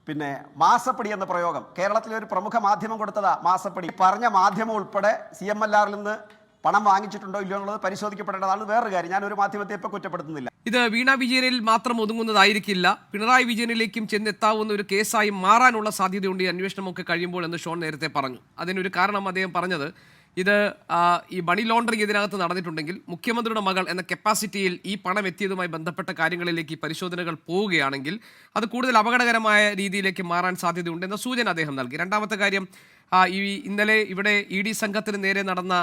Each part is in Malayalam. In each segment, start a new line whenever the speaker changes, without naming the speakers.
പിന്നെ മാസപ്പടി എന്ന പ്രയോഗം കേരളത്തിലെ ഒരു പ്രമുഖ മാധ്യമം കൊടുത്തതാ. മാസപ്പടി പറഞ്ഞ മാധ്യമം ഉൾപ്പെടെ CMLR നിന്ന് പണം വാങ്ങിച്ചിട്ടുണ്ടോ ഇല്ലയോ എന്നുള്ളത് പരിശോധിക്കപ്പെടേണ്ടതാണ്. വേറൊരു കാര്യം, ഞാൻ ഒരു മാധ്യമത്തെ ഇപ്പൊ കുറ്റപ്പെടുത്തുന്നില്ല.
ഇത് വീണ വിജയനിൽ മാത്രം ഒതുങ്ങുന്നതായിരിക്കില്ല, പിണറായി വിജയനിലേക്കും ചെന്നെത്താവുന്ന ഒരു കേസായി മാറാനുള്ള സാധ്യതയുണ്ട് ഈ അന്വേഷണമൊക്കെ കഴിയുമ്പോൾ എന്ന് ഷോൺ നേരത്തെ പറഞ്ഞു. അതിനൊരു കാരണം അദ്ദേഹം പറഞ്ഞത്, ഇത് ഈ മണി ലോണ്ടറിങ് ഇതിനകത്ത് നടന്നിട്ടുണ്ടെങ്കിൽ മുഖ്യമന്ത്രിയുടെ മകൾ എന്ന കപ്പാസിറ്റിയിൽ ഈ പണം എത്തിയതുമായി ബന്ധപ്പെട്ട കാര്യങ്ങളിലേക്ക് ഈ പരിശോധനകൾ പോവുകയാണെങ്കിൽ അത് കൂടുതൽ അപകടകരമായ രീതിയിലേക്ക് മാറാൻ സാധ്യതയുണ്ട് എന്ന സൂചന അദ്ദേഹം നൽകി. രണ്ടാമത്തെ കാര്യം, ഈ ഇന്നലെ ഇവിടെ ED സംഘത്തിന് നേരെ നടന്ന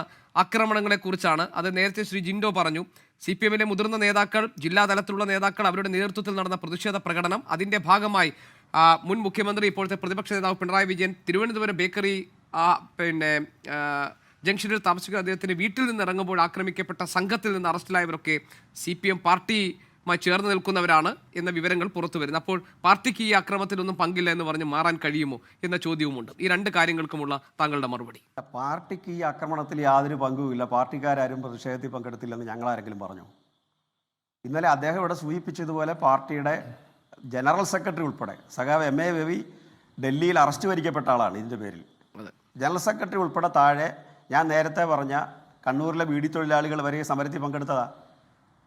ആക്രമണങ്ങളെക്കുറിച്ചാണ്. അത് നേരത്തെ ശ്രീ ജിൻഡോ പറഞ്ഞു. CPM-ലെ മുതിർന്ന നേതാക്കൾ, ജില്ലാ തലത്തിലുള്ള നേതാക്കൾ, അവരുടെ നേതൃത്വത്തിൽ നടന്ന പ്രതിഷേധ പ്രകടനം, അതിൻ്റെ ഭാഗമായി മുൻ മുഖ്യമന്ത്രി ഇപ്പോഴത്തെ പ്രതിപക്ഷ നേതാവ് പിണറായി വിജയൻ തിരുവനന്തപുരം ബേക്കറി ജംഗ്ഷനിൽ താമസിക്കുന്ന അദ്ദേഹത്തിൻ്റെ വീട്ടിൽ നിന്ന് ഇറങ്ങുമ്പോൾ ആക്രമിക്കപ്പെട്ട സംഘത്തിൽ നിന്ന് അറസ്റ്റിലായവരൊക്കെ CPM പാർട്ടിയുമായി ചേർന്ന് നിൽക്കുന്നവരാണ് എന്ന വിവരങ്ങൾ പുറത്തു വരുന്നത്. അപ്പോൾ പാർട്ടിക്ക് ഈ അക്രമത്തിലൊന്നും പങ്കില്ല എന്ന് പറഞ്ഞ് മാറാൻ കഴിയുമോ എന്ന ചോദ്യവുമുണ്ട്. ഈ രണ്ട് കാര്യങ്ങൾക്കുമുള്ള താങ്കളുടെ മറുപടി.
പാർട്ടിക്ക് ഈ ആക്രമണത്തിൽ യാതൊരു പങ്കുമില്ല, പാർട്ടിക്കാരും പ്രതിഷേധത്തിൽ പങ്കെടുത്തില്ലെന്ന് ഞങ്ങളാരെങ്കിലും പറഞ്ഞു? ഇന്നലെ അദ്ദേഹം ഇവിടെ സൂചിപ്പിച്ചതുപോലെ പാർട്ടിയുടെ ജനറൽ സെക്രട്ടറി ഉൾപ്പെടെ സഖാവ് MA രവി ഡൽഹിയിൽ അറസ്റ്റ് വരിക്കപ്പെട്ട ആളാണ്. ഇതിൻ്റെ പേരിൽ ജനറൽ സെക്രട്ടറി ഉൾപ്പെടെ താഴെ ഞാൻ നേരത്തെ പറഞ്ഞ കണ്ണൂരിലെ ബീഡി തൊഴിലാളികൾ വരെ സമരത്തിൽ പങ്കെടുത്തതാ.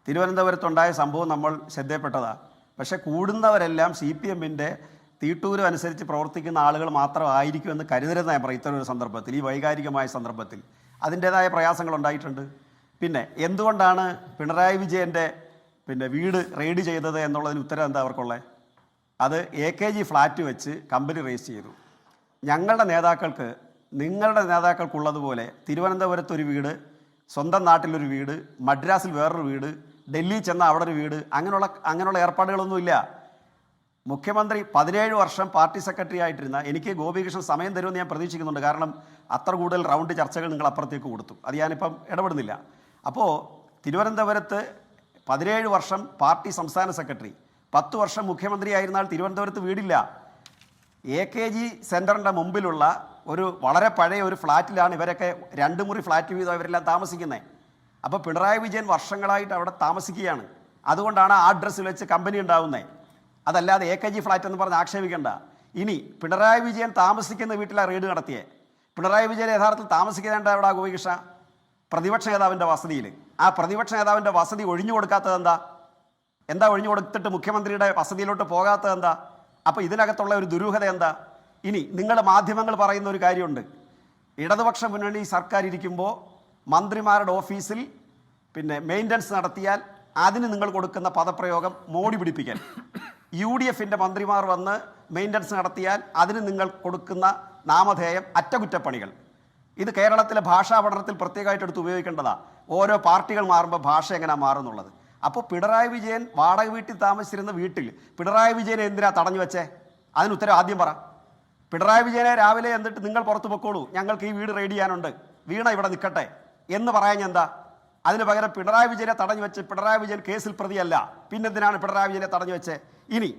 തിരുവനന്തപുരത്തുണ്ടായ സംഭവം നമ്മൾ ശ്രദ്ധയപ്പെട്ടതാ. പക്ഷേ കൂടുന്നവരെല്ലാം CPM-ൻ്റെ തീട്ടൂരം അനുസരിച്ച് പ്രവർത്തിക്കുന്ന ആളുകൾ മാത്രമായിരിക്കുമെന്ന് കരുതരുന്ന ഞാൻ പറയും. ഇത്തരം ഒരു സന്ദർഭത്തിൽ, ഈ വൈകാരികമായ സന്ദർഭത്തിൽ അതിൻ്റേതായ പ്രയാസങ്ങൾ ഉണ്ടായിട്ടുണ്ട്. പിന്നെ എന്തുകൊണ്ടാണ് പിണറായി വിജയൻ്റെ വീട് റെയ്ഡ് ചെയ്തത് എന്നുള്ളതിന് ഉത്തരം എന്താ അവർക്കുള്ളത്? അത് AKG ഫ്ലാറ്റ് വെച്ച് കമ്പനി രജിസ്റ്റർ ചെയ്തു. ഞങ്ങളുടെ നേതാക്കൾക്ക്, നിങ്ങളുടെ നേതാക്കൾക്കുള്ളതുപോലെ തിരുവനന്തപുരത്തൊരു വീട്, സ്വന്തം നാട്ടിലൊരു വീട്, മദ്രാസിൽ വേറൊരു വീട്, ഡൽഹി ചെന്ന അവിടെ ഒരു വീട്, അങ്ങനെയുള്ള ഏർപ്പാടുകളൊന്നുമില്ല. മുഖ്യമന്ത്രി 17 വർഷം പാർട്ടി സെക്രട്ടറി ആയിട്ടിരുന്ന എനിക്ക് ഗോപികൃഷ്ണൻ സമയം തരുമെന്ന് ഞാൻ പ്രതീക്ഷിക്കുന്നുണ്ട്. കാരണം അത്ര കൂടുതൽ റൗണ്ട് ചർച്ചകൾ നിങ്ങൾ അപ്പുറത്തേക്ക് കൊടുത്തു. അത് ഞാനിപ്പം ഇടപെടുന്നില്ല. അപ്പോൾ തിരുവനന്തപുരത്ത് 17 വർഷം പാർട്ടി സംസ്ഥാന സെക്രട്ടറി, 10 വർഷം മുഖ്യമന്ത്രി ആയിരുന്നാൽ തിരുവനന്തപുരത്ത് വീടില്ല. AKG സെൻറ്ററിൻ്റെ മുമ്പിലുള്ള ഒരു വളരെ പഴയ ഒരു ഫ്ലാറ്റിലാണ് ഇവരൊക്കെ 2 മുറി ഫ്ലാറ്റ് വീതം ഇവരെല്ലാം താമസിക്കുന്നത്. അപ്പോൾ പിണറായി വിജയൻ വർഷങ്ങളായിട്ട് അവിടെ താമസിക്കുകയാണ്. അതുകൊണ്ടാണ് ആ അഡ്രസ്സിൽ വെച്ച് കമ്പനി ഉണ്ടാവുന്നത്. അതല്ലാതെ AKG ഫ്ലാറ്റ് എന്ന് പറഞ്ഞ് ആക്ഷേപിക്കേണ്ട. ഇനി പിണറായി വിജയൻ താമസിക്കുന്ന വീട്ടിലാണ് റെയ്ഡ് നടത്തിയത്. പിണറായി വിജയൻ യഥാർത്ഥത്തിൽ താമസിക്കേണ്ട അവിടെ ഗോപികൃഷ്ണ പ്രതിപക്ഷ നേതാവിൻ്റെ വസതിയിൽ. ആ പ്രതിപക്ഷ നേതാവിൻ്റെ വസതി ഒഴിഞ്ഞു കൊടുക്കാത്തത് എന്താ ഒഴിഞ്ഞു കൊടുത്തിട്ട് മുഖ്യമന്ത്രിയുടെ വസതിയിലോട്ട് പോകാത്തത് എന്താ? അപ്പോൾ ഇതിനകത്തുള്ള ഒരു ദുരൂഹത എന്താ? ഇനി നിങ്ങൾ മാധ്യമങ്ങൾ പറയുന്ന ഒരു കാര്യമുണ്ട്, ഇടതുപക്ഷ മുന്നണി സർക്കാർ ഇരിക്കുമ്പോൾ മന്ത്രിമാരുടെ ഓഫീസിൽ മെയിൻ്റനൻസ് നടത്തിയാൽ അതിന് നിങ്ങൾ കൊടുക്കുന്ന പദപ്രയോഗം മോടി പിടിപ്പിക്കാൻ. UDF-ൻ്റെ മന്ത്രിമാർ വന്ന് മെയിൻ്റനൻസ് നടത്തിയാൽ അതിന് നിങ്ങൾ കൊടുക്കുന്ന നാമധേയം അറ്റകുറ്റപ്പണികൾ. ഇത് കേരളത്തിലെ ഭാഷാ പഠനത്തിൽ പ്രത്യേകമായിട്ട് എടുത്ത് ഉപയോഗിക്കേണ്ടതാണ്. ഓരോ പാർട്ടികൾ മാറുമ്പോൾ ഭാഷ എങ്ങനെയാണ് മാറുന്നുള്ളത്. അപ്പോൾ പിണറായി വിജയൻ വാടക വീട്ടിൽ താമസിച്ചിരുന്ന വീട്ടിൽ പിണറായി വിജയനെ എന്തിനാ തടഞ്ഞു വെച്ചേ? അതിന് ഉത്തരം ആദ്യം പറ. പിണറായി വിജയനെ രാവിലെ എന്നിട്ട് നിങ്ങൾ പുറത്തു പൊക്കോളൂ, ഞങ്ങൾക്ക് ഈ വീട് റെയ്ഡ് ചെയ്യാനുണ്ട്, വീണ ഇവിടെ നിൽക്കട്ടെ എന്ന് പറയാൻ എന്താ? അതിന് പകരം പിണറായി വിജയനെ തടഞ്ഞു വെച്ച്, പിണറായി വിജയൻ കേസിൽ പ്രതിയല്ല, പിന്നെന്തിനാണ് പിണറായി വിജയനെ തടഞ്ഞു വെച്ചേ? ഇനി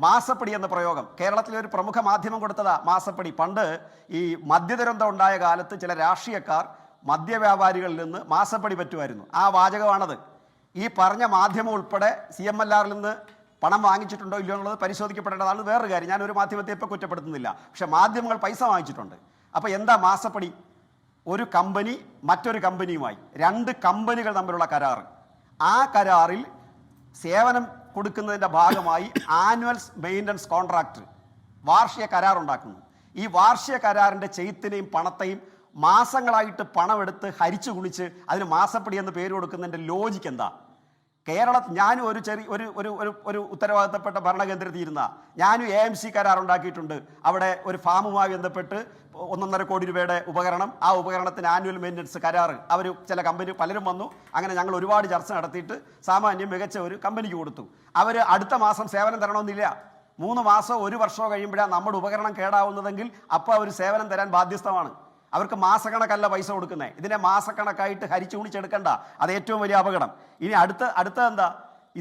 മാസപ്പടി എന്ന പ്രയോഗം കേരളത്തിലെ ഒരു പ്രമുഖ മാധ്യമം കൊടുത്തതാ. മാസപ്പടി പണ്ട് ഈ മദ്യദുരന്തം ഉണ്ടായ കാലത്ത് ചില രാഷ്ട്രീയക്കാർ മദ്യവ്യാപാരികളിൽ നിന്ന് മാസപ്പടി പറ്റുമായിരുന്നു. ആ വാചകമാണത്. ഈ പറഞ്ഞ മാധ്യമം ഉൾപ്പെടെ CMLR-ൽ നിന്ന് പണം വാങ്ങിച്ചിട്ടുണ്ടോ ഇല്ലയോ എന്നുള്ളത് പരിശോധിക്കപ്പെടേണ്ടതാണ്. വേറൊരു കാര്യം, ഞാനൊരു മാധ്യമത്തെ ഇപ്പോൾ കുറ്റപ്പെടുത്തുന്നില്ല, പക്ഷേ മാധ്യമങ്ങൾ പൈസ വാങ്ങിച്ചിട്ടുണ്ട്. അപ്പോൾ എന്താ മാസപ്പടി? ഒരു കമ്പനി മറ്റൊരു കമ്പനിയുമായി, 2 കമ്പനികൾ തമ്മിലുള്ള കരാർ. ആ കരാറിൽ സേവനം കൊടുക്കുന്നതിൻ്റെ ഭാഗമായി ആനുവൽ മെയിൻ്റനൻസ് കോൺട്രാക്ട്, വാർഷിക കരാറുണ്ടാക്കുന്നു. ഈ വാർഷിക കരാറിൻ്റെ ചെയ്ത്തിനെയും പണത്തെയും മാസങ്ങളായിട്ട് പണമെടുത്ത് ഹരിച്ചു കുണിച്ച് അതിന് മാസപ്പടി എന്ന് പേര് കൊടുക്കുന്നതിൻ്റെ ലോജിക്ക് എന്താ? ഞാനും ഒരു ഒരു ഉത്തരവാദിത്തപ്പെട്ട ഭരണകേന്ദ്രത്തിൽ ഇരുന്ന ഞാനും AMC കരാർ ഉണ്ടാക്കിയിട്ടുണ്ട്. അവിടെ ഒരു ഫാമുമായി ബന്ധപ്പെട്ട് 1.5 കോടി രൂപയുടെ ഉപകരണം, ആ ഉപകരണത്തിന് ആനുവൽ മെയിൻ്റനൻസ് കരാർ അവർ ചില കമ്പനി പലരും വന്നു. അങ്ങനെ ഞങ്ങൾ ഒരുപാട് ചർച്ച നടത്തിയിട്ട് സാമാന്യം മികച്ച ഒരു കമ്പനിക്ക് കൊടുത്തു. അവർ അടുത്ത മാസം സേവനം തരണമെന്നില്ല. 3 മാസമോ 1 വർഷമോ കഴിയുമ്പോഴാണ് നമ്മുടെ ഉപകരണം കേടാവുന്നതെങ്കിൽ അപ്പോൾ അവർ സേവനം തരാൻ ബാധ്യസ്ഥമാണ്. അവർക്ക് മാസക്കണക്കല്ല പൈസ കൊടുക്കുന്നത്. ഇതിനെ മാസക്കണക്കായിട്ട് ഹരിച്ചു കുണിച്ചെടുക്കണ്ട. അത് ഏറ്റവും വലിയ അപകടം. ഇനി അടുത്ത എന്താ?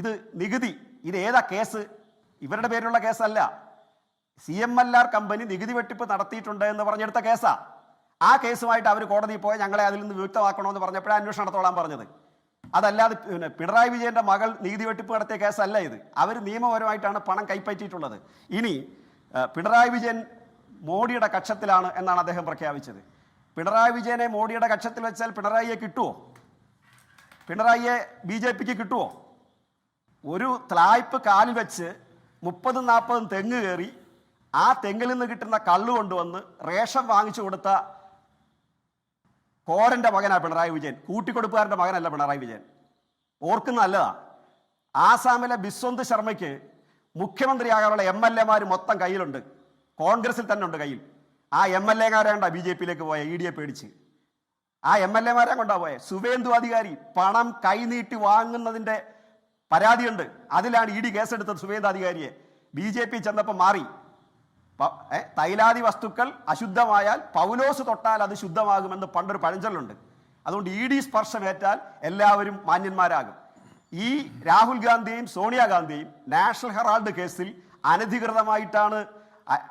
ഇത് നികുതി. ഇത് ഏതാ കേസ്? ഇവരുടെ പേരിലുള്ള കേസല്ല. CMLR കമ്പനി നികുതി വെട്ടിപ്പ് നടത്തിയിട്ടുണ്ട് എന്ന് പറഞ്ഞെടുത്ത കേസാ. ആ കേസുമായിട്ട് അവർ കോടതിയിൽ പോയി ഞങ്ങളെ അതിൽ നിന്ന് വിമുക്തമാക്കണമെന്ന് പറഞ്ഞപ്പോഴാണ് അന്വേഷണം നടത്തോളാൻ പറഞ്ഞത്. അതല്ലാതെ പിണറായി വിജയൻ്റെ മകൾ നികുതി വെട്ടിപ്പ് നടത്തിയ കേസല്ല ഇത്. അവർ നിയമപരമായിട്ടാണ് പണം കൈപ്പറ്റിയിട്ടുള്ളത്. ഇനി പിണറായി വിജയൻ മോഡിയുടെ കക്ഷത്തിലാണ് എന്നാണ് അദ്ദേഹം പ്രഖ്യാപിച്ചത്. പിണറായി വിജയനെ മോഡിയുടെ കക്ഷത്തിൽ വെച്ചാൽ പിണറായിയെ കിട്ടുമോ? പിണറായിയെ BJPക്ക് കിട്ടുമോ? ഒരു ത്ലായ്പ് കാലിൽ വെച്ച് 30-40 തെങ്ങ് കയറി ആ തെങ്ങിൽ നിന്ന് കിട്ടുന്ന കള്ളു കൊണ്ടുവന്ന് റേഷൻ വാങ്ങിച്ചു കൊടുത്ത കോരൻ്റെ മകനാണ് പിണറായി വിജയൻ. കൂട്ടിക്കൊടുപ്പുകാരൻ്റെ മകനല്ല പിണറായി വിജയൻ. ഓർക്കുന്ന നല്ലതാ. ആസാമിലെ ബിസ്വന്ത് ശർമ്മയ്ക്ക് മുഖ്യമന്ത്രിയാകാനുള്ള MLA മാർ മൊത്തം കയ്യിലുണ്ട്. കോൺഗ്രസിൽ തന്നെ ഉണ്ട് കയ്യിൽ. ആ MLA-മാരാണ്ട BJPയിലേക്ക് പോയ ED-യെ പേടിച്ച്. ആ MLA-മാരെ കൊണ്ടാ പോയെ. സുവേന്ദു അധികാരി പണം കൈനീട്ടി വാങ്ങുന്നതിൻ്റെ പരാതിയുണ്ട്. അതിലാണ് ED കേസെടുത്തത് സുവേന്ദു അധികാരിയെ. BJP ചെന്നപ്പോൾ മാറി. തൈലാദി വസ്തുക്കൾ അശുദ്ധമായാൽ പൗലോസ് തൊട്ടാൽ അത് ശുദ്ധമാകുമെന്ന് പണ്ടൊരു പഴഞ്ചൊല്ലുണ്ട്. അതുകൊണ്ട് ED സ്പർശമേറ്റാൽ എല്ലാവരും മാന്യന്മാരാകും. ഈ രാഹുൽ ഗാന്ധിയും സോണിയാഗാന്ധിയും നാഷണൽ ഹെറാൾഡ് കേസിൽ അനധികൃതമായിട്ടാണ്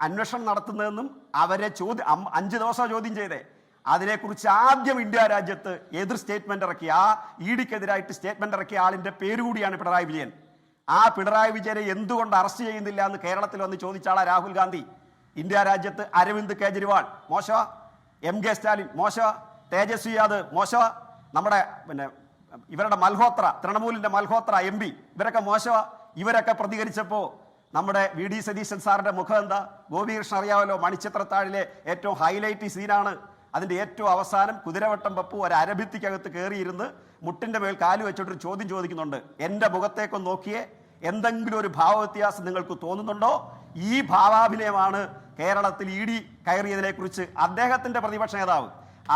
അന്വേഷണം നടത്തുന്നതെന്നും അവരെ 5 ദിവസം ചോദ്യം ചെയ്തേ. അതിനെക്കുറിച്ച് ആദ്യം ഇന്ത്യ രാജ്യത്ത് എതിർ സ്റ്റേറ്റ്മെന്റ് ഇറക്കിയ ആ ED-ക്കെതിരായിട്ട് സ്റ്റേറ്റ്മെന്റ് ഇറക്കിയ ആളിന്റെ പേര് കൂടിയാണ് പിണറായി വിജയൻ. ആ പിണറായി വിജയനെ എന്തുകൊണ്ട് അറസ്റ്റ് ചെയ്യുന്നില്ല എന്ന് കേരളത്തിൽ വന്ന് ചോദിച്ച ആളാ രാഹുൽ ഗാന്ധി. ഇന്ത്യ രാജ്യത്ത് അരവിന്ദ് കെജ്രിവാൾ മോശ, MK സ്റ്റാലിൻ മോശ, തേജസ്വി യാദവ് മോശ, നമ്മുടെ ഇവരുടെ മൽഹോത്ര, തൃണമൂലിന്റെ മൽഹോത്ര MP ഇവരൊക്കെ മോശ. ഇവരൊക്കെ പ്രതികരിച്ചപ്പോൾ നമ്മുടെ VD സതീശൻ സാറിന്റെ മുഖം എന്താ? ഗോപികൃഷ്ണൻ അറിയാമല്ലോ, മണിച്ചിത്രത്താഴിലെ ഏറ്റവും ഹൈലൈറ്റ് സീനാണ്. അതിൻ്റെ ഏറ്റവും അവസാനം കുതിരവട്ടം പപ്പു ഒരു അരഭിത്തിക്കകത്ത് കയറിയിരുന്ന് മുട്ടിൻ്റെ മേൽ കാല് വെച്ചിട്ടൊരു ചോദ്യം ചോദിക്കുന്നുണ്ട്. എൻ്റെ മുഖത്തേക്കൊന്ന് നോക്കിയേ, എന്തെങ്കിലും ഒരു ഭാവവ്യത്യാസം നിങ്ങൾക്ക് തോന്നുന്നുണ്ടോ? ഈ ഭാവാഭിനയമാണ് കേരളത്തിൽ ED കയറിയതിനെ കുറിച്ച് അദ്ദേഹത്തിൻ്റെ പ്രതിപക്ഷ നേതാവ്,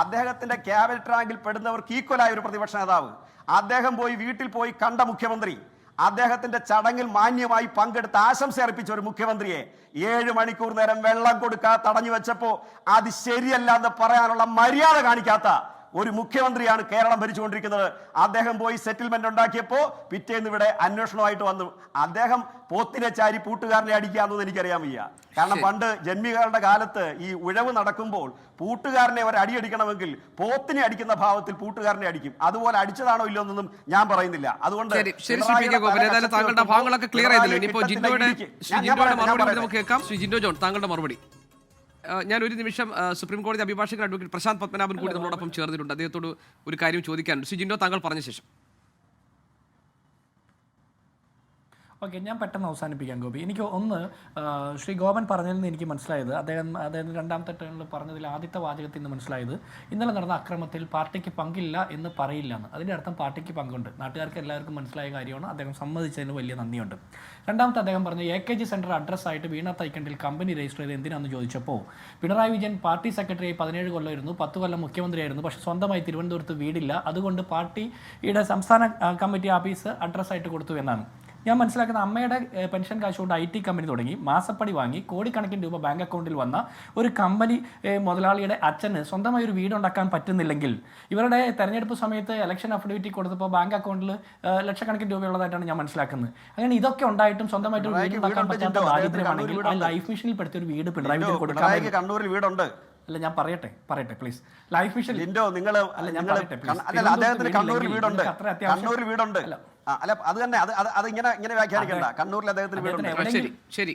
അദ്ദേഹത്തിൻ്റെ ക്യാബിനറ്റ് റാങ്കിൽ പെടുന്നവർക്ക് ഈക്വലായ ഒരു പ്രതിപക്ഷ നേതാവ്, അദ്ദേഹം പോയി വീട്ടിൽ പോയി കണ്ട മുഖ്യമന്ത്രി, അദ്ദേഹത്തിന്റെ ചടങ്ങിൽ മാന്യമായി പങ്കെടുത്ത് ആശംസ അർപ്പിച്ച ഒരു മുഖ്യമന്ത്രിയെ 7 മണിക്കൂർ നേരം വെള്ളം കൊടുക്കാതെ തടഞ്ഞു വെച്ചപ്പോൾ അത് ശരിയല്ല എന്ന് പറയാനുള്ള മര്യാദ കാണിക്കാത്ത ഒരു മുഖ്യമന്ത്രിയാണ് കേരളം ഭരിച്ചുകൊണ്ടിരിക്കുന്നത്. അദ്ദേഹം പോയി സെറ്റിൽമെന്റ് ഉണ്ടാക്കിയപ്പോൾ പിറ്റേന്ന് ഇവിടെ അന്വേഷണമായിട്ട് വന്നു. അദ്ദേഹം പോത്തിനെ ചാരി പൂട്ടുകാരനെ അടിക്കാമെന്ന് എനിക്കറിയാൻ വയ്യ. കാരണം പണ്ട് ജന്മികളുടെ കാലത്ത് ഈ ഉഴവ് നടക്കുമ്പോൾ പൂട്ടുകാരനെ ഒരു അടിയടിക്കണമെങ്കിൽ പോത്തിനെ അടിക്കുന്ന ഭാവത്തിൽ പൂട്ടുകാരനെ അടിക്കും. അതുപോലെ അടിച്ചതാണോ ഇല്ലോ എന്നൊന്നും ഞാൻ പറയുന്നില്ല. അതുകൊണ്ട്
താങ്കളുടെ ഭാഗങ്ങളൊക്കെ ക്ലിയർ ചെയ്തല്ലോ. ഇനിയിപ്പോ ജിൻഡോയുടെ മറുപടി നമുക്ക് കേൾക്കാം. ശ്രീ ജിൻഡോ ജോൺ, താങ്കളുടെ മറുപടി. ഞാൻ ഒരു നിമിഷം സുപ്രീം കോടതി അഭിഭാഷകൻ അഡ്വക്കേറ്റ് പ്രശാന്ത് പത്മനാഭൻ കൂടി നമ്മളോടൊപ്പം ചേർന്നിട്ടുണ്ട്. അദ്ദേഹത്തോട് ഒരു കാര്യം ചോദിക്കാനുണ്ട്. ശ്രീ ജിൻഡോ, താങ്കൾ പറഞ്ഞ ശേഷം.
ഓക്കെ, ഞാൻ പെട്ടെന്ന് അവസാനിപ്പിക്കാം ഗോപി. എനിക്ക് ഒന്ന് ശ്രീ ഗോപൻ പറഞ്ഞതിൽ നിന്ന് എനിക്ക് മനസ്സിലായത്, അദ്ദേഹം രണ്ടാമത്തെ ടേണിൽ പറഞ്ഞതിൽ ആദ്യത്തെ വാചകത്തിൽ നിന്ന് മനസ്സിലായത് ഇന്നലെ നടന്ന അക്രമത്തിൽ പാർട്ടിക്ക് പങ്കില്ല എന്ന് പറയില്ല എന്ന്. അതിൻ്റെ അർത്ഥം പാർട്ടിക്ക് പങ്കുണ്ട്. നാട്ടുകാർക്ക് എല്ലാവർക്കും മനസ്സിലായ കാര്യമാണ്. അദ്ദേഹം സമ്മതിച്ചതിന് വലിയ നന്ദിയുണ്ട്. രണ്ടാമത്തെ അദ്ദേഹം പറഞ്ഞ AKG സെൻറ്റർ അഡ്രസ്സായിട്ട് വീണ തൈക്കണ്ടിൽ കമ്പനി രജിസ്റ്റർ ചെയ്ത് എന്തിനാണെന്ന് ചോദിച്ചപ്പോൾ പിണറായി വിജയൻ പാർട്ടി സെക്രട്ടറിയായി 17 കൊല്ലമായിരുന്നു, 10 കൊല്ലം മുഖ്യമന്ത്രിയായിരുന്നു. പക്ഷേ സ്വന്തമായി തിരുവനന്തപുരത്ത് വീടില്ല, അതുകൊണ്ട് പാർട്ടിയുടെ സംസ്ഥാന കമ്മിറ്റി ഓഫീസ് അഡ്രസ്സായിട്ട് കൊടുത്തു എന്നാണ്. ഞാൻ മനസ്സിലാക്കുന്ന അമ്മയുടെ പെൻഷൻ കാശുകൊണ്ട് IT കമ്പനി തുടങ്ങി മാസപ്പടി വാങ്ങി കോടിക്കണക്കിന് രൂപ ബാങ്ക് അക്കൗണ്ടിൽ വന്ന ഒരു കമ്പനി മുതലാളിയുടെ അച്ഛന് സ്വന്തമായി ഒരു വീടുണ്ടാക്കാൻ പറ്റുന്നില്ലെങ്കിൽ ഇവരുടെ തെരഞ്ഞെടുപ്പ് സമയത്ത് ഇലക്ഷൻ അഫിഡവിറ്റി കൊടുത്തപ്പോൾ ബാങ്ക് അക്കൗണ്ടിൽ ലക്ഷക്കണക്കിന് രൂപയുള്ളതായിട്ടാണ് ഞാൻ മനസ്സിലാക്കുന്നത്. അങ്ങനെ ഇതൊക്കെ ഉണ്ടായിട്ടും സ്വന്തമായിട്ട് ഒരു വീടുണ്ടാക്കാൻ പറ്റാത്ത ദാരിദ്ര്യമാണെങ്കിൽ ആ ലൈഫ് മിഷനിൽ പെടുത്തിയ ഒരു വീട് പിണറായി വിജയൻ കൊടുക്കാൻ.
കണ്ണൂരിൽ വീടുണ്ട്.
അല്ല, ഞാൻ പറയട്ടെ പ്ലീസ്. ലൈഫ് മിഷൻ
കണ്ണൂരിൽ വീടുണ്ട്. കണ്ണൂരിൽ വീടുണ്ട്. അല്ല, അത് തന്നെ അത് ഇങ്ങനെ വ്യാഖ്യാനിക്കണ്ട. കണ്ണൂരിൽ അദ്ദേഹത്തിന് വീടുണ്ട്.
ശരി,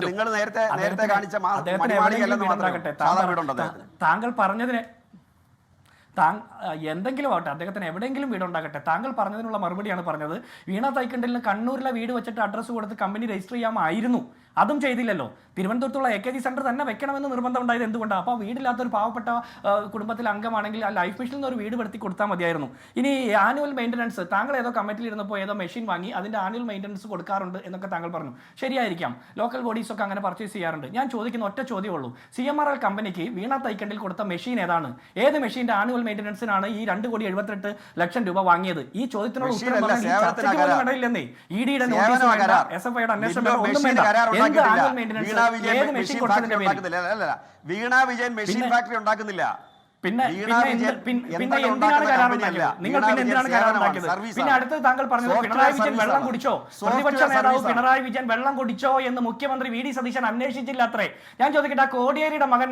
നിങ്ങൾ നേരത്തെ കാണിച്ച
താങ്കൾ പറഞ്ഞതിന് എന്തെങ്കിലും ആവട്ടെ, അദ്ദേഹത്തിന് എവിടെയെങ്കിലും വീടുണ്ടാകട്ടെ. താങ്കൾ പറഞ്ഞതിനുള്ള മറുപടിയാണ് പറഞ്ഞത്. വീണ തൈക്കണ്ടിലിന് കണ്ണൂരിലെ വീട് വെച്ചിട്ട് അഡ്രസ്സ് കൊടുത്ത് കമ്പനി രജിസ്റ്റർ ചെയ്യാമായിരുന്നു, അതും ചെയ്തില്ലല്ലോ. തിരുവനന്തപുരത്തുള്ള AKG സെൻറ്റർ തന്നെ വെക്കണമെന്ന് നിർബന്ധം ഉണ്ടായത് എന്തുകൊണ്ടാണ്? അപ്പോൾ വീടില്ലാത്തൊരു പാവപ്പെട്ട കുടുംബത്തിലെ അംഗമാണെങ്കിൽ ആ ലൈഫ് മിഷനിൽ നിന്ന് ഒരു വീട് പെടുത്തി കൊടുത്താൽ മതിയായിരുന്നു. ഇനി ആനുവൽ മെയിൻ്റനൻസ്, താങ്കൾ ഏതോ കമ്മിറ്റിയിൽ ഇരുന്നപ്പോൾ ഏതോ മെഷീൻ വാങ്ങി അതിൻ്റെ ആനുവൽ മെയിൻ്റനൻസ് കൊടുക്കാറുണ്ട് എന്നൊക്കെ താങ്കൾ പറഞ്ഞു. ശരിയായിരിക്കാം, ലോക്കൽ ബോഡീസൊക്കെ അങ്ങനെ പർച്ചേസ് ചെയ്യാറുണ്ട്. ഞാൻ ചോദിക്കുന്ന ഒറ്റ ചോദ്യമേ CMRL കമ്പനിക്ക് വീണ തൈക്കണ്ടിൽ കൊടുത്ത മെഷീൻ ഏതാണ്? ഏത് മെഷീൻ്റെ ആനുവൽ മെയിൻ്റനൻസിനാണ് ഈ 2,78,00,000 രൂപ വാങ്ങിയത്? ഈ ചോദ്യത്തിനുള്ള ഉത്തരം ഇടയില്ലെന്നേ. ED-യുടെ നോട്ടീസ് വേണ്ട, SFIയുടെ അന്വേഷണം ഒന്നും വേണ്ട.
വീണ വിജയൻ മെഷീൻ ഫാക്ടറി ഉണ്ടാക്കുന്നില്ല.
പിന്നെ
വീണ വിജയൻ
പിന്നെ
യന്ത്രങ്ങൾ
എന്തിനാണ്
ഉണ്ടാക്കുന്ന
കരാർ
കമ്പനിയല്ല.
ഉണ്ടാക്കിയത്? നിങ്ങൾ
വീണ
പിന്നെ എന്തിനാണ്
വിജയൻ
കരാർ
സേവനമാണ്,
ഉണ്ടാക്കിയത്?
സർവീസാണ്.
പിന്നെ അടുത്ത് താങ്കൾ പറഞ്ഞത്
സോഫ്റ്റ്വെയർ
പിണറായി വിജയൻ
സർവീസാണ്.
വെള്ളം കുടിച്ചോ,
സോഫ്റ്റ്വെയർ
പ്രതിപക്ഷ നേതാവ്
സർവീസാണ്.
പിണറായി വിജയൻ വെള്ളം കുടിച്ചോ എന്ന് മുഖ്യമന്ത്രി വി ഡി സതീശൻ അന്വേഷിച്ചില്ല അത്രേ. ഞാൻ ചോദിക്കട്ടെ, ആ കോടിയേരിയുടെ മകൻ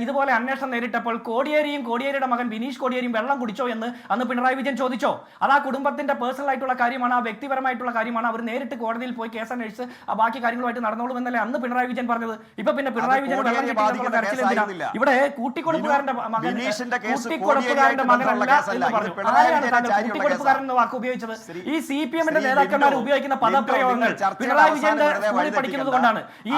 ഇതുപോലെ അന്വേഷണം നേരിട്ടപ്പോൾ കോടിയേരിയുടെ മകൻ ബിനീഷ് കോടിയേരിയും വെള്ളം കുടിച്ചോ എന്ന് അന്ന് പിണറായി വിജയൻ ചോദിച്ചോ? അത് ആ കുടുംബത്തിന്റെ പേഴ്സണൽ ആയിട്ടുള്ള കാര്യമാണ്, ആ വ്യക്തിപരമായിട്ടുള്ള കാര്യമാണ്. അവർ നേരിട്ട് കോടതിയിൽ പോയി കേസ് അന്വേഷിച്ച് ബാക്കി കാര്യങ്ങളുമായിട്ട് നടന്നോളും എന്നല്ലേ അന്ന് പിണറായി വിജയൻ പറഞ്ഞത്. ഇപ്പൊ പിന്നെ പിണറായി വിജയൻ വെള്ളം കിട്ടിയെന്നുള്ള കരച്ചിൽ എന്തിനാ? ഇവിടെ കൂട്ടിക്കൊടുപ്പുകാരന്റെ മകൻ കൂട്ടിക്കൊടുപ്പുകാരന്റെ മകനല്ല എന്ന് പറഞ്ഞു. ആരെയാണ് താങ്കൾ കൂട്ടിക്കൊടുപ്പുകാരൻ എന്ന വാക്ക് ഉപയോഗിച്ചത്? ഈ CPM-ന്റെ നേതാക്കന്മാർ ഉപയോഗിക്കുന്ന പദപ്രയോഗങ്ങൾ പിണറായി വിജയന്റെ സ്കൂളിൽ പഠിക്കുന്നത് കൊണ്ടാണ്. ഈ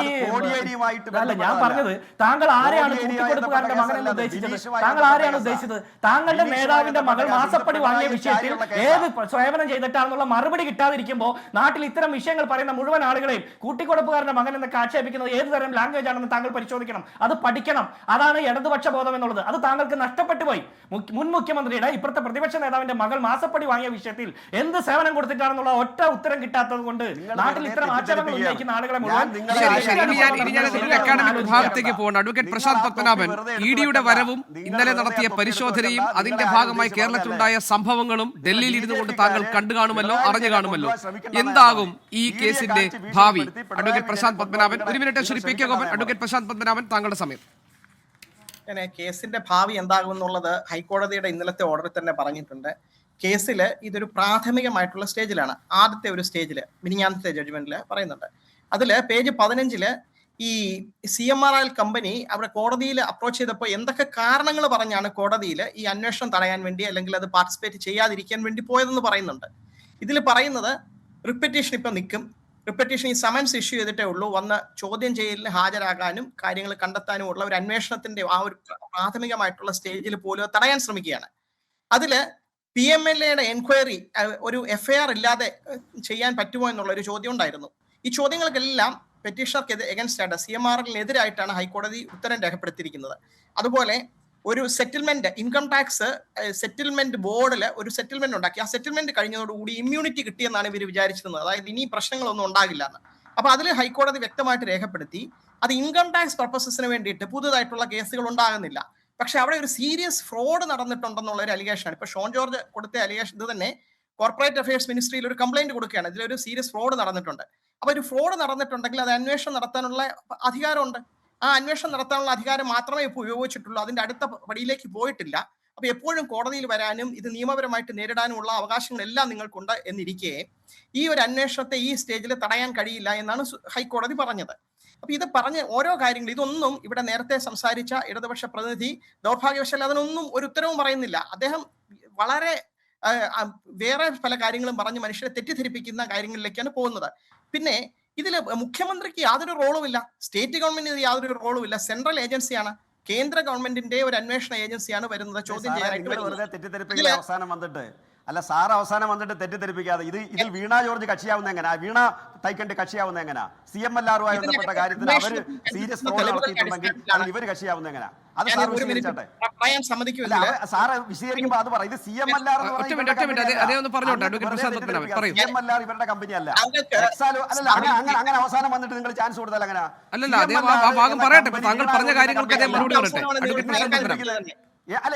അല്ല, ഞാൻ പറഞ്ഞത് താങ്കൾ ആരെയാണ് കൂട്ടിക്കൊടുപ്പുകാരന്റെ മകൻ എന്ന് ഉദ്ദേശിച്ചത്? താങ്കൾ ആരെയാണ് ഉദ്ദേശിച്ചത്? താങ്കളുടെ നേതാവിന്റെ മകൾ മാസപ്പടി വാങ്ങിയ വിഷയത്തിൽ ഏത് സേവനം ചെയ്തിട്ടാണെന്നുള്ള മറുപടി കിട്ടാതിരിക്കുമ്പോൾ നാട്ടിൽ ഇത്തരം വിഷയങ്ങൾ പറയുന്ന മുഴുവൻ ആളുകളെയും കൂട്ടിക്കൊടുപ്പുകാരന്റെ മകൻ എന്നൊക്കെ ആക്ഷേപിക്കുന്നത് ഏത് തരം ലാംഗ്വേജ് ആണെന്ന് താങ്കൾ പരിശോധിക്കണം. അത് പഠിക്കണം. അതാണ് ഇടതുപക്ഷ ബോധം എന്നുള്ളത്. അത് താങ്കൾക്ക് നഷ്ടപ്പെട്ടു പോയി. മുൻ മുഖ്യമന്ത്രിയുടെ ഇപ്പോഴത്തെ പ്രതിപക്ഷ നേതാവിന്റെ മകൾ മാസപ്പടി വാങ്ങിയ വിഷയത്തിൽ എന്ത് സേവനം കൊടുത്തിട്ടാണെന്നുള്ള ഒറ്റ ഉത്തരം കിട്ടാത്തത് കൊണ്ട് നാട്ടിൽ ഇത്തരം ആക്ഷേപങ്ങൾ ഉന്നയിക്കുന്ന ആളുകളെ മുഴുവൻ
അക്കാഡമിക് വിഭാഗത്തേക്ക് പോകണം. അഡ്വക്കേറ്റ് പ്രശാന്ത് പത്മനാഭൻ, ഇഡിയുടെ വരവും ഇന്നലെ നടത്തിയ പരിശോധനയും അതിന്റെ ഭാഗമായി കേരളത്തിലുണ്ടായ സംഭവങ്ങളും ഡൽഹിയിൽ ഇരുന്നു കൊണ്ട് താങ്കൾ കണ്ടു കാണുമല്ലോ, അറിഞ്ഞു കാണുമല്ലോ. എന്താകും ഈ കേസിന്റെ ഭാവി? അഡ്വക്കേറ്റ് പ്രശാന്ത് പത്മനാഭൻ, ഒരു minute. Shri P K Gopan, advocate Prashanth Padmanabhan, താങ്കളുടെ സമയം.
കേസിന്റെ ഭാവി എന്താകും എന്നുള്ളത് ഹൈക്കോടതിയുടെ ഇന്നലത്തെ ഓർഡറിൽ തന്നെ പറഞ്ഞിട്ടുണ്ട്. കേസിൽ ഇതൊരു പ്രാഥമികമായിട്ടുള്ള സ്റ്റേജിലാണ്. ആദ്യത്തെ ഒരു സ്റ്റേജിൽ മിനിഞ്ഞാന്നത്തെ ജഡ്ജ്മെന്റിൽ പറയുന്നുണ്ട്. അതിൽ പേജ് 15 ഈ CMRL കമ്പനി അവിടെ കോടതിയിൽ അപ്രോച്ച് ചെയ്തപ്പോൾ എന്തൊക്കെ കാരണങ്ങൾ പറഞ്ഞാണ് കോടതിയിൽ ഈ അന്വേഷണം തടയാൻ വേണ്ടി അല്ലെങ്കിൽ അത് പാർട്ടിസിപ്പേറ്റ് ചെയ്യാതിരിക്കാൻ വേണ്ടി പോയതെന്ന് പറയുന്നുണ്ട്. ഇതിൽ പറയുന്നത് റിപ്പറ്റീഷൻ ഇപ്പം നിൽക്കും, റിപ്പറ്റീഷൻ ഈ സമൻസ് ഇഷ്യൂ ചെയ്തിട്ടേ ഉള്ളൂ, വന്ന് ചോദ്യം ചെയ്യലിന് ഹാജരാകാനും കാര്യങ്ങൾ കണ്ടെത്താനും ഉള്ള ഒരു അന്വേഷണത്തിന്റെ ആ ഒരു പ്രാഥമികമായിട്ടുള്ള സ്റ്റേജിൽ പോലും തടയാൻ ശ്രമിക്കുകയാണ്. അതിൽ PMLA-യുടെ എൻക്വയറി ഒരു FIR ഇല്ലാതെ ചെയ്യാൻ പറ്റുമോ എന്നുള്ള ഒരു ചോദ്യം ഉണ്ടായിരുന്നു. ഈ ചോദ്യങ്ങൾക്കെല്ലാം പെറ്റീഷണർക്ക് എഗൻസ്റ്റ് ആയിട്ട് CMRL-നെതിരായിട്ടാണ് ഹൈക്കോടതി ഉത്തരം രേഖപ്പെടുത്തിയിരിക്കുന്നത്. അതുപോലെ ഒരു സെറ്റിൽമെന്റ്, ഇൻകം ടാക്സ് സെറ്റിൽമെന്റ് ബോർഡിൽ ഒരു സെറ്റിൽമെന്റ് ഉണ്ടാക്കി. ആ സെറ്റിൽമെന്റ് കഴിഞ്ഞതോടുകൂടി ഇമ്മ്യൂണിറ്റി കിട്ടിയെന്നാണ് ഇവർ വിചാരിച്ചിരുന്നത്. അതായത് ഇനി പ്രശ്നങ്ങളൊന്നും ഉണ്ടാകില്ല എന്ന്. അപ്പൊ അതിൽ ഹൈക്കോടതി വ്യക്തമായിട്ട് രേഖപ്പെടുത്തി അത് ഇൻകം ടാക്സ് പർപ്പസസിന് വേണ്ടിയിട്ട് പുതുതായിട്ടുള്ള കേസുകൾ ഉണ്ടാകുന്നില്ല. പക്ഷെ അവിടെ ഒരു സീരിയസ് ഫ്രോഡ് നടന്നിട്ടുണ്ടെന്നുള്ള ഒരു അലിഗേഷനാണ്. ഇപ്പൊ ഷോൺ ജോർജ് കൊടുത്ത അലിഗേഷൻ ഇത് തന്നെ കോർപ്പറേറ്റ് അഫയേഴ്സ് മിനിസ്ട്രിയിൽ ഒരു കംപ്ലൈന്റ് കൊടുക്കുകയാണ്, ഇതിലൊരു സീരിയസ് ഫ്രോഡ് നടന്നിട്ടുണ്ട്. അപ്പൊ ഒരു ഫ്രോഡ് നടന്നിട്ടുണ്ടെങ്കിൽ അത് അന്വേഷണം നടത്താനുള്ള അധികാരമുണ്ട്. ആ അന്വേഷണം നടത്താനുള്ള അധികാരം മാത്രമേ ഇപ്പോൾ ഉപയോഗിച്ചിട്ടുള്ളൂ. അതിന്റെ അടുത്ത പടിയിലേക്ക് പോയിട്ടില്ല. അപ്പൊ എപ്പോഴും കോടതിയിൽ വരാനും ഇത് നിയമപരമായിട്ട് നേരിടാനുമുള്ള അവകാശങ്ങളെല്ലാം നിങ്ങൾക്കുണ്ട് എന്നിരിക്കെ ഈ ഒരു അന്വേഷണത്തെ ഈ സ്റ്റേജിൽ തടയാൻ കഴിയില്ല എന്നാണ് ഹൈക്കോടതി പറഞ്ഞത്. അപ്പൊ ഇത് പറഞ്ഞ ഓരോ കാര്യങ്ങൾ ഇതൊന്നും ഇവിടെ നേരത്തെ സംസാരിച്ച ഇടതുപക്ഷ പ്രതിനിധി ദൗർഭാഗ്യവശാൽ അതിനൊന്നും ഒരു ഉത്തരവും പറയുന്നില്ല. അദ്ദേഹം വളരെ വേറെ പല കാര്യങ്ങളും പറഞ്ഞ് മനുഷ്യരെ തെറ്റിദ്ധരിപ്പിക്കുന്ന കാര്യങ്ങളിലേക്കാണ് പോകുന്നത്. പിന്നെ ഇതിൽ മുഖ്യമന്ത്രിക്ക് യാതൊരു റോളുമില്ല, സ്റ്റേറ്റ് ഗവൺമെന്റിന് യാതൊരു റോളുമില്ല. സെൻട്രൽ ഏജൻസിയാണ്, കേന്ദ്ര ഗവൺമെന്റിന്റെ ഒരു അന്വേഷണ ഏജൻസിയാണ് വരുന്നത് ചോദ്യം ചെയ്യാനായിട്ട്.
അവസാനം വന്നിട്ട് അല്ല സാർ അവസാനം വന്നിട്ട് തെറ്റിദ്ധരിപ്പിക്കാതെ ഇതിൽ വീണ ജോർജ് കക്ഷിയാവുന്ന എങ്ങനെയാ, വീണ തൈക്കണ്ടി കക്ഷിയാവുന്ന എങ്ങനെയാ, CMLR-മായി ബന്ധപ്പെട്ട കാര്യത്തിൽ അവർ സീരിയസ് ഫ്രോഡ് നടത്തിയിട്ടുണ്ടെങ്കിൽ ഇവർ കക്ഷിയാവുന്ന എങ്ങനെയാ? അത് സാർ വിശദീകരിച്ചോട്ടെ. സാറ് വിശദീകരിക്കുമ്പോൾ അത് പറ. ഇത് CMLR ഇവരുടെ കമ്പനി അല്ല. അങ്ങനെ അവസാനം വന്നിട്ട് നിങ്ങൾ ചാൻസ് കൊടുത്താൽ അങ്ങനെ അല്ല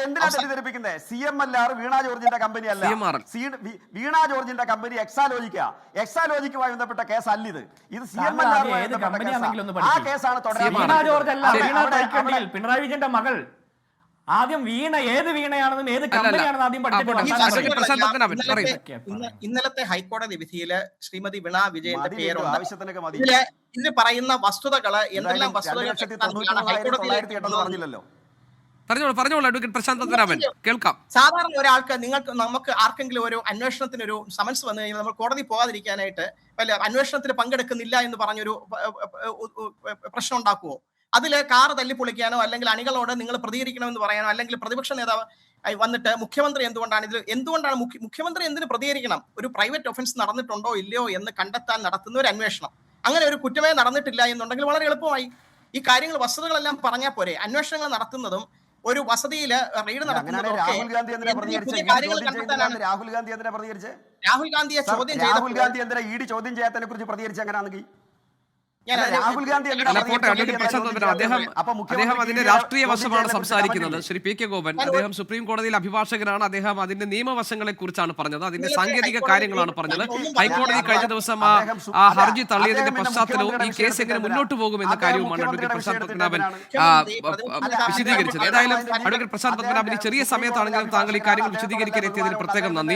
എന്തിനാ തെറ്റിദ്ധരിപ്പിക്കുന്നത്? CMLR വീണ ജോർജിന്റെ കമ്പനി അല്ല. വീണ ജോർജിന്റെ കമ്പനി എക്സാലോജിക്കുമായി ബന്ധപ്പെട്ട കേസ് അല്ല ഇത്. ഇത് CMLR ആ കേസാണ് തുടരുന്നത്.
പിണറായി വിജയന്റെ മകൾ ആദ്യം വീണ ഏത് വീണയാണെന്നും ഏത് കമ്പനിയാണെന്ന് ആദ്യം
ഇന്നലത്തെ ഹൈക്കോടതി വിധിയില് ശ്രീമതി വീണ വിജയന്റെ പേരുണ്ട്. ഇതിൽ പറയുന്ന വസ്തുതകള് എന്തെല്ലാം
പറഞ്ഞില്ലല്ലോ.
പറഞ്ഞോളൂ അഡ്വക്കേറ്റ് പ്രശാന്ത് പത്മനാഭൻ, കേൾക്കാം.
സാധാരണ ഒരാൾക്ക് നമുക്ക് ആർക്കെങ്കിലും ഒരു അന്വേഷണത്തിന് ഒരു സമൻസ് വന്നു കഴിഞ്ഞാൽ നമ്മൾ കോടതി പോകാതിരിക്കാനായിട്ട് വല്ല അന്വേഷണത്തിൽ പങ്കെടുക്കുന്നില്ല എന്ന് പറഞ്ഞൊരു പ്രശ്നം ഉണ്ടാക്കുമോ? അതില് കാറ് തല്ലിപ്പൊളിക്കാനോ അല്ലെങ്കിൽ അണികളോട് നിങ്ങൾ പ്രതികരിക്കണമെന്ന് പറയാനോ അല്ലെങ്കിൽ പ്രതിപക്ഷ നേതാവ് വന്നിട്ട് മുഖ്യമന്ത്രി എന്തുകൊണ്ടാണ് മുഖ്യമന്ത്രി എന്തിന് പ്രതികരിക്കണം? ഒരു പ്രൈവറ്റ് ഒഫൻസ് നടന്നിട്ടുണ്ടോ ഇല്ലയോ എന്ന് കണ്ടെത്താൻ നടത്തുന്ന ഒരു അന്വേഷണം. അങ്ങനെ ഒരു കുറ്റമേ നടന്നിട്ടില്ല എന്നുണ്ടെങ്കിൽ വളരെ എളുപ്പമായി ഈ കാര്യങ്ങൾ വസ്തുതകളെല്ലാം പറഞ്ഞാൽ പോരെ. അന്വേഷണങ്ങൾ നടത്തുന്നതും ഒരു വസതിയില് റെയ്ഡ് നടത്തുന്നതും
രാഹുൽ ഗാന്ധി എന്തിനാ
രാഹുൽ ഗാന്ധിയെ ചോദ്യം ചെയ്ത
ED ചോദ്യം ചെയ്യാത്തതിനെ കുറിച്ച് പ്രതികരിച്ച എങ്ങനെയാണെങ്കിൽ
ഞാൻ
അല്ല, രാഹുൽ ഗാന്ധി എന്തിനാ
അല്ല,
പറഞ്ഞത്?
പോട്ടെ, അഡ്വക്കേറ്റ് പ്രശാന്ത് പത്മനാഭൻ അദ്ദേഹം അതിന്റെ രാഷ്ട്രീയ വശമാണ് സംസാരിക്കുന്നത്. ശ്രീ പി കെ ഗോപൻ അദ്ദേഹം സുപ്രീം കോടതിയിൽ അഭിഭാഷകനാണ്. അദ്ദേഹം അതിന്റെ നിയമവശങ്ങളെ കുറിച്ചാണ് പറഞ്ഞത്, അതിന്റെ സാങ്കേതിക കാര്യങ്ങളാണ് പറഞ്ഞത്. ഹൈക്കോടതി കഴിഞ്ഞ ദിവസം ആ ഹർജി തള്ളിയതിന്റെ പശ്ചാത്തലവും ഈ കേസ് എങ്ങനെ മുന്നോട്ട് പോകുമെന്ന കാര്യവുമാണ് അഡ്വക്കേറ്റ് പ്രശാന്ത് പത്മനാഭൻ വിശദീകരിച്ചത്. ഏതായാലും അഡ്വക്കേറ്റ് പ്രശാന്ത് പത്മനാഭൻ ഈ ചെറിയ സമയത്താണെങ്കിലും താങ്കൾ ഈ കാര്യങ്ങൾ വിശദീകരിക്കാൻ എത്തിയതിന് പ്രത്യേകം നന്ദി.